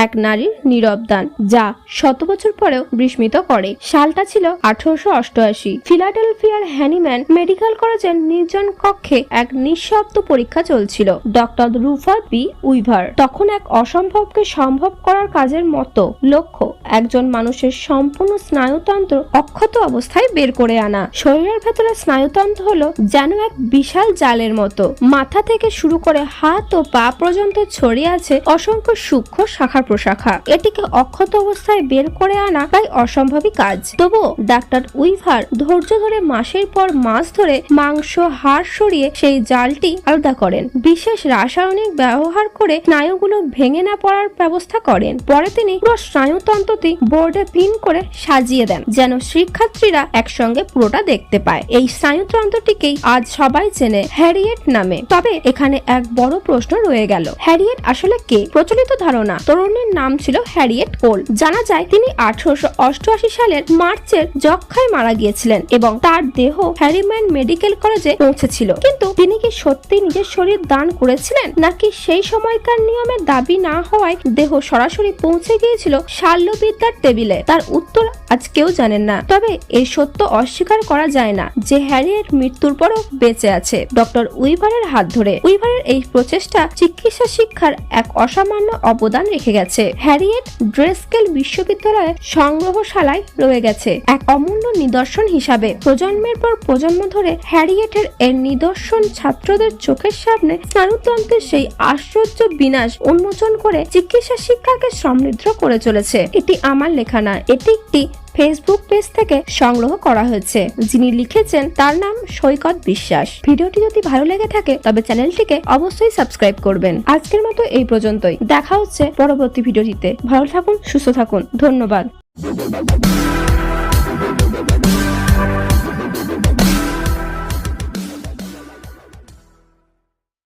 এক নারীর নীরব দান, যা শত বছর পরেও বিস্মিত করে। সালটা ছিল 1888। ফিলাডেলফিয়ার হ্যানিম্যান মেডিকেল কলেজের নির্জন কক্ষে এক নিঃশব্দ পরীক্ষা চলছিল। ডক্টর রুফার্ড বি উইভার তখন এক অসম্ভবকে সম্ভব করার কাজের মতো লক্ষ্য একজন মানুষের সম্পূর্ণ স্নায়ুতন্ত্র অক্ষত অবস্থায় বের করে আনা। শরীরের ভেতরে স্নায়ুতন্ত্র হলো যেন এক বিশাল জালের মতো। মাথা থেকে শুরু করে হাত ও পা পর্যন্ত ছড়িয়ে আছে অসংখ্য সূক্ষ্ম শাখা প্রশাখা। এটিকে অক্ষত অবস্থায় বের করে আনা প্রায় অসম্ভবই কাজ। তবুও ডাক্তার উইভার ধৈর্য ধরে মাসের পর মাস ধরে মাংস হাড় সরিয়ে সেই জালটি আলাদা করেন। বিশেষ রাসায়নিক ব্যবহার করে স্নায়ুগুলো ভেঙে না পড়ার ব্যবস্থা করেন। পরে তিনি পুরো স্নায়ুতন্ত্রটি বোর্ডে পিন করে সাজিয়ে দেন, যেন শিক্ষার্থীরা একসঙ্গে পুরোটা দেখতে পায়। এই স্নায়ুতন্ত্রটিকেই আজ সবাই চেনে হ্যারিয়েট নামে। তবে এখানে এক বড় প্রশ্ন রয়ে গেল, হ্যারিয়েট আসলে কে? প্রচলিত ধারণা, তরুণীর নাম ছিল হ্যারিয়েট কোল। জানা যায় তিনি 1888 সালের মার্চের যক্ষায় মারা গিয়েছিলেন এবং তার দেহ হ্যারিম্যান মেডিকেল কলেজে পৌঁছেছিল। কিন্তু তিনি কি সত্যি নিজের শরীর দান করেছিলেন, নাকি সেই সময়কার নিয়মের দাবি না হওয়ায় দেহ সরাসরি পৌঁছে গিয়েছিল শাল্যবিদ্যার টেবিলে? তার উত্তর আজ কেউ জানেন না। তবে এই সত্য অস্বীকার করা যায় না যে হ্যারিয়েট মৃত্যুর পরও বেঁচে আছে ডক্টর উইভারের হাত ধরে। উইভারের এই প্রচেষ্টা চিকিৎসা শিক্ষার এক অসামান্য অবদান রেখে গেছে। হ্যারিয়েট ড্রেস্কেল বিশ্ববিদ্যালয়ের সংগ্রহশালায় রয়ে গেছে এক অমূল্য নিদর্শন হিসাবে। প্রজন্মের পর প্রজন্ম ধরে হ্যারিয়েটের এর নিদর্শন ছাত্রদের চোখের সামনে স্নায়ুতন্ত্রের সেই আশ্চর্য বিনাশ উন্মোচন করে চিকিৎসা শিক্ষাকে সমৃদ্ধ করে চলেছে। এটি আমার লেখা না, এটি একটি ফেসবুক পেজ থেকে সংগ্রহ করা হয়েছে। যিনি লিখেছেন তার নাম সৈকত বিশ্বাস। ভিডিওটি যদি ভালো লেগে থাকে তবে চ্যানেলটিকে অবশ্যই সাবস্ক্রাইব করবেন। আজকের মতো এই পর্যন্তই। দেখা হচ্ছে পরবর্তী ভিডিওটিতে। ভালো থাকুন, সুস্থ থাকুন, ধন্যবাদ।